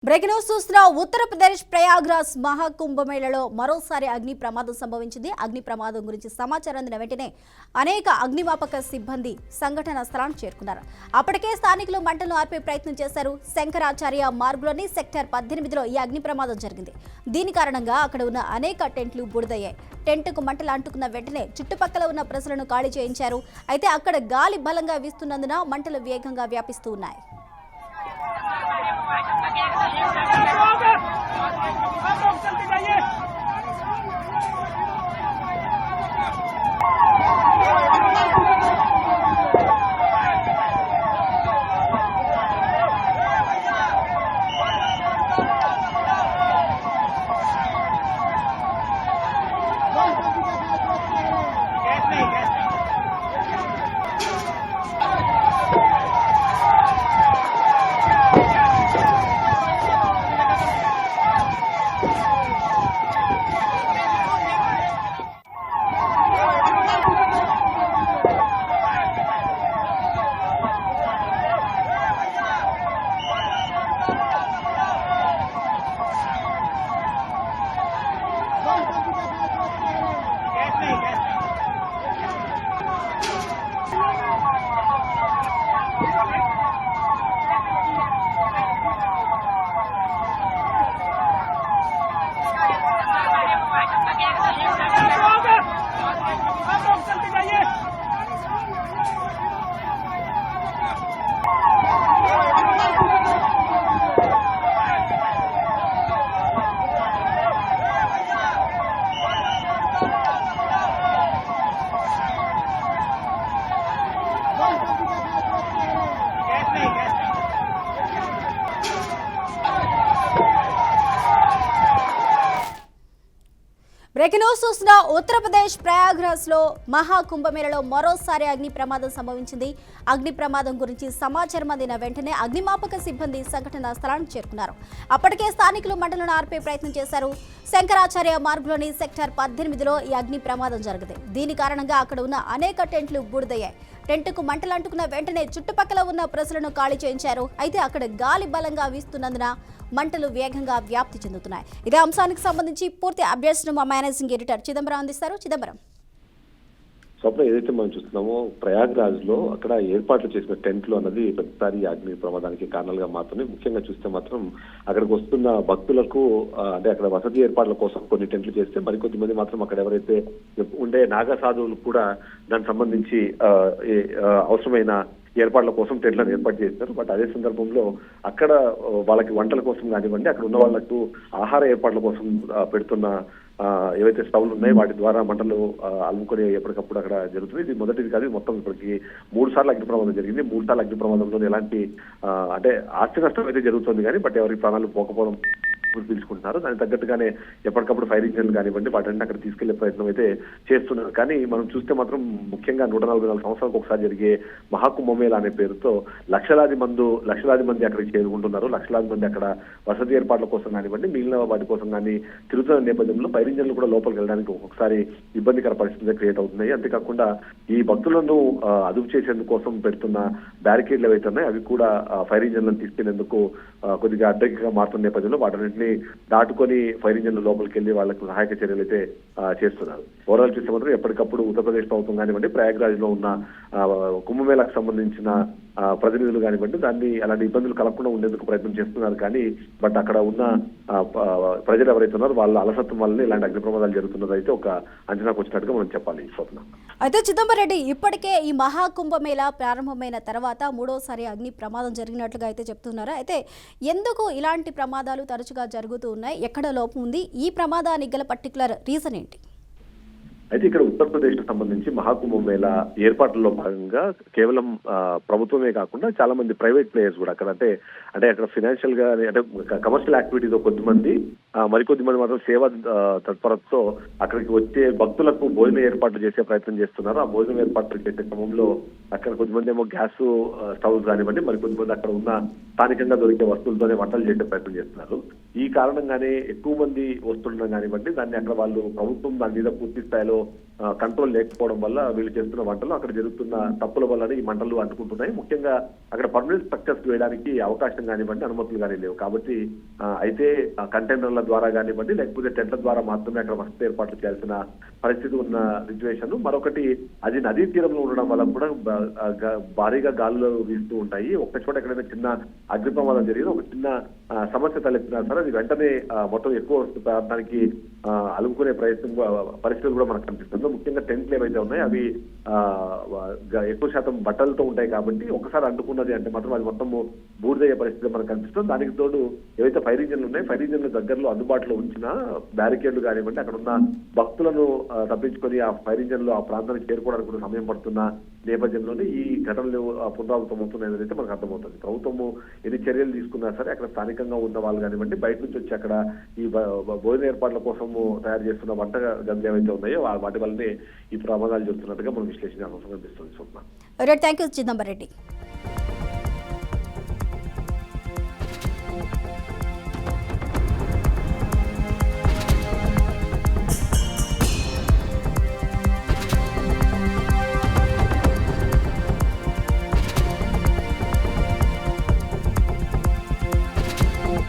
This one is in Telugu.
బ్రేకింగ్ న్యూస్ చూస్తున్న ఉత్తరప్రదేశ్ ప్రయాగ్రాజ్ మహాకుంభమేళలో మరోసారి అగ్ని ప్రమాదం సంభవించింది. అగ్ని ప్రమాదం గురించి సమాచారం అందిన వెంటనే అనేక అగ్నిమాపక సిబ్బంది సంఘటన స్థలానికి చేరుకున్నారు. అప్పటికే స్థానికులు మంటలను ఆర్పే ప్రయత్నం చేశారు. శంకరాచార్య మార్గ్లోని సెక్టర్ 18లో ఈ అగ్ని ప్రమాదం జరిగింది. దీని కారణంగా అక్కడ ఉన్న అనేక టెంట్లు బూడిదయ్యాయి. టెంట్కు మంటలు అంటుకున్న వెంటనే చుట్టుపక్కల ఉన్న ప్రజలను ఖాళీ చేయించారు. అయితే అక్కడ గాలి బలంగా వీస్తున్నందున మంటలు వేగంగా వ్యాపిస్తూ ఉన్నాయి. బ్రేకింగ్ న్యూస్ చూస్తున్న ఉత్తరప్రదేశ్ ప్రయాగ్రాజ్ లో మహాకుంభమేళలో మరోసారి అగ్ని ప్రమాదం సంభవించింది. అగ్ని ప్రమాదం గురించి సమాచారం అందిన వెంటనే అగ్నిమాపక సిబ్బంది సంఘటనా స్థలానికి చేరుకున్నారు. అప్పటికే స్థానికులు మంటలను ఆర్పే ప్రయత్నం చేశారు. శంకరాచార్య మార్గ్లోని సెక్టర్ 18లో ఈ అగ్ని ప్రమాదం జరిగింది. దీని కారణంగా అక్కడ ఉన్న అనేక టెంట్లు బూడిదయ్యాయి. టెంట్కు మంటలు అంటుకున్న వెంటనే చుట్టుపక్కల ఉన్న ప్రజలను ఖాళీ చేయించారు. అయితే అక్కడ గాలి బలంగా వీస్తున్నందున మంటలు వేగంగా వ్యాప్తి చెందుతున్నాయి. ఇదే అంశానికి సంబంధించి పూర్తి అప్డేట్స్ మా మేనేజింగ్ ఎడిటర్ చిదంబరం అందిస్తారు. చిదంబరం, స్వప్న, ఏదైతే మనం చూస్తున్నామో ప్రయాగ్రాజ్ లో అక్కడ ఏర్పాట్లు చేసిన టెంట్లు అన్నది ప్రతిసారి అగ్ని ప్రమాదానికి కారణాలుగా మాత్రమే. ముఖ్యంగా చూస్తే మాత్రం అక్కడికి వస్తున్న భక్తులకు అంటే అక్కడ వసతి ఏర్పాట్ల కోసం కొన్ని టెంట్లు చేస్తే మరికొద్ది మంది మాత్రం అక్కడ ఎవరైతే ఉండే నాగా సాధువులు కూడా దానికి సంబంధించి అవసరమైన ఏర్పాట్ల కోసం టెంట్లను ఏర్పాటు చేస్తారు. బట్ అదే సందర్భంలో అక్కడ వాళ్ళకి వంటల కోసం కానివ్వండి, అక్కడ ఉన్న వాళ్ళకు ఆహార ఏర్పాట్ల కోసం పెడుతున్న ఏవైతే స్టవ్లు ఉన్నాయో వాటి ద్వారా మంటలు అలుముకొని ఎప్పటికప్పుడు అక్కడ జరుగుతుంది. ఇది మొదటిది కాదు, మొత్తం ఇప్పటికి 3 సార్లు అగ్ని ప్రమాదం జరిగింది. 3 సార్లు అగ్ని ప్రమాదంలో ఎలాంటి అంటే ఆస్తి నష్టం అయితే జరుగుతుంది కానీ బట్ ఎవరి ప్రాణాలు పోకపోవడం పిలుచుకుంటున్నారు. దానికి తగ్గట్టుగానే ఎప్పటికప్పుడు ఫైర్ ఇంజిన్లు కానివ్వండి వాటిని అక్కడ తీసుకెళ్లే ప్రయత్నం అయితే చేస్తున్నారు. కానీ మనం చూస్తే మాత్రం ముఖ్యంగా 144 సంవత్సరాలకు ఒకసారి జరిగే మహాకుంభమేళ అనే పేరుతో లక్షలాది మంది అక్కడికి చేరుకుంటున్నారు. లక్షలాది మంది అక్కడ వసతి ఏర్పాట్ల కోసం కానివ్వండి మిగిలిన వాటి కోసం కానీ తిరుగుతున్న నేపథ్యంలో ఫైర్ ఇంజిన్లు కూడా లోపలికి వెళ్ళడానికి ఒక్కొక్కసారి ఇబ్బందికర పరిస్థితులు క్రియేట్ అవుతున్నాయి. అంతేకాకుండా ఈ భక్తులను అదుపు చేసేందుకు కోసం పెడుతున్న బ్యారికేడ్లు ఏవైతే ఉన్నాయో అవి కూడా ఫైర్ ఇంజిన్లను తీసుకెళ్లేందుకు కొద్దిగా అడ్డంకిగా మారుతున్న నేపథ్యంలో వాటిని దాటుకొని ఫైర్ ఇంజిన్లు లోపలికి వెళ్లి వాళ్ళకు సహాయక చర్యలు అయితే చేస్తున్నారు. ఓవరాల్ చూస్తే మాత్రం ఎప్పటికప్పుడు ఉత్తరప్రదేశ్ ప్రభుత్వం కానివ్వండి ప్రయాగ్రాజ్ లో ఉన్న కుంభమేళకు సంబంధించిన ప్రతినిధులు కానివ్వండి అలాంటి ఇబ్బందులు కలగకుండా ఉండేందుకు ప్రయత్నం చేస్తున్నారు. కానీ బట్ అక్కడ ఉన్న ప్రజలు ఎవరైతే ఉన్నారో వాళ్ళ అలసత్వం వల్లనే ఇలాంటి అగ్ని ప్రమాదాలు జరుగుతున్నది అయితే ఒక అంచనాకు వచ్చినట్టుగా మనం చెప్పాలి. స్వప్న, అయితే చిదంబరం రెడ్డి, ఇప్పటికే ఈ మహాకుంభమేళ ప్రారంభమైన తర్వాత 3వసారి అగ్ని ప్రమాదం జరిగినట్లుగా అయితే చెప్తున్నారు. అయితే ఎందుకు ఇలాంటి ప్రమాదాలు తరచుగా జరుగుతూ ఉన్నాయి? ఎక్కడ లోపం ఉంది? ఈ ప్రమాదానికి గల పర్టికులర్ రీజన్ ఏంటి? అయితే ఇక్కడ ఉత్తరప్రదేశ్ కు సంబంధించి మహాకుంభమేళ ఏర్పాట్లలో భాగంగా కేవలం ప్రభుత్వమే కాకుండా చాలా మంది ప్రైవేట్ ప్లేయర్స్ కూడా అక్కడ అంటే అక్కడ ఫైనాన్షియల్ గా అంటే కమర్షియల్ యాక్టివిటీతో కొద్దిమంది మరికొద్ది మంది మాత్రం సేవా తత్పరతతో అక్కడికి వచ్చే భక్తులకు భోజన ఏర్పాట్లు చేసే ప్రయత్నం చేస్తున్నారు. ఆ భోజనం ఏర్పాట్లు చేసే క్రమంలో అక్కడ కొద్దిమంది ఏమో గ్యాస్ స్టవ్స్ కానివ్వండి మరికొద్దిమంది అక్కడ ఉన్న స్థానికంగా దొరికే వస్తువులతోనే వంటలు చేసే ప్రయత్నం చేస్తున్నారు. ఈ కారణంగానే ఎక్కువ మంది వస్తుండడం కానివ్వండి దాన్ని అక్కడ వాళ్ళు ప్రభుత్వం దాని మీద పూర్తి స్థాయిలో కంట్రోల్ లేకపోవడం వల్ల వీళ్ళు చేస్తున్న వంటలు అక్కడ జరుగుతున్న తప్పుల వల్లనే ఈ మంటలు అంటుకుంటున్నాయి. ముఖ్యంగా అక్కడ పర్మనెంట్ స్ట్రక్చర్స్ వేయడానికి అవకాశం కానివ్వండి, అనుమతులు కానీ లేవు. కాబట్టి అయితే కంటైనర్ల ద్వారా కానివ్వండి, లేకపోతే టెంట్ల ద్వారా మాత్రమే అక్కడ వసతి ఏర్పాట్లు చేయాల్సిన పరిస్థితి ఉన్న సిచ్యువేషన్. మరొకటి అది నదీ తీరంలో ఉండడం వల్ల కూడా భారీగా గాలులు వీస్తూ ఉంటాయి. ఒక్క చోట ఎక్కడైనా చిన్న అగ్ని ప్రమాదం జరిగిన ఒక చిన్న సమస్య తలెత్తినా సరే అది వెంటనే మొత్తం ఎక్కువ ప్రాంతానికి అలుముకునే పరిస్థితులు కూడా మనకు కనిపిస్తుంది. ముఖ్యంగా టెంట్లు ఏవైతే ఉన్నాయో అవి ఎక్కువ శాతం బట్టలతో ఉంటాయి కాబట్టి ఒకసారి అంటుకున్నది అంటే మాత్రం అది మొత్తం బూడిదయ్యే పరిస్థితి మనకు కనిపిస్తుంది. దానికి తోడు ఏవైతే ఫైర్ ఇంజన్లు ఉన్నాయి, ఫైర్ ఇంజన్ల దగ్గరలో అందుబాటులో ఉంచిన బ్యారికేడ్లు కానివ్వండి, అక్కడ ఉన్న భక్తులను తప్పించుకొని ఆ ఫైర్ ఇంజన్లు ఆ ప్రాంతానికి చేరుకోవడానికి కూడా సమయం పడుతున్న నేపథ్యంలోనే ఈ ఘటనలు పునరావృతం అవుతున్నాయని అయితే మనకు అర్థమవుతుంది. ప్రభుత్వము ఎన్ని చర్యలు తీసుకున్నా సరే అక్కడ స్థానికంగా ఉన్న వాళ్ళు కానివ్వండి, బయట నుంచి వచ్చి అక్కడ ఈ భోజన ఏర్పాట్ల కోసము తయారు చేస్తున్న వంట గదులు ఏవైతే ఉన్నాయో వాటి వల్లనే ఈ ప్రమాదాలు జరుగుతున్నట్టుగా మనం విశ్లేషణ అవసరం కనిపిస్తుంది. Thank you Chidambar Reddy.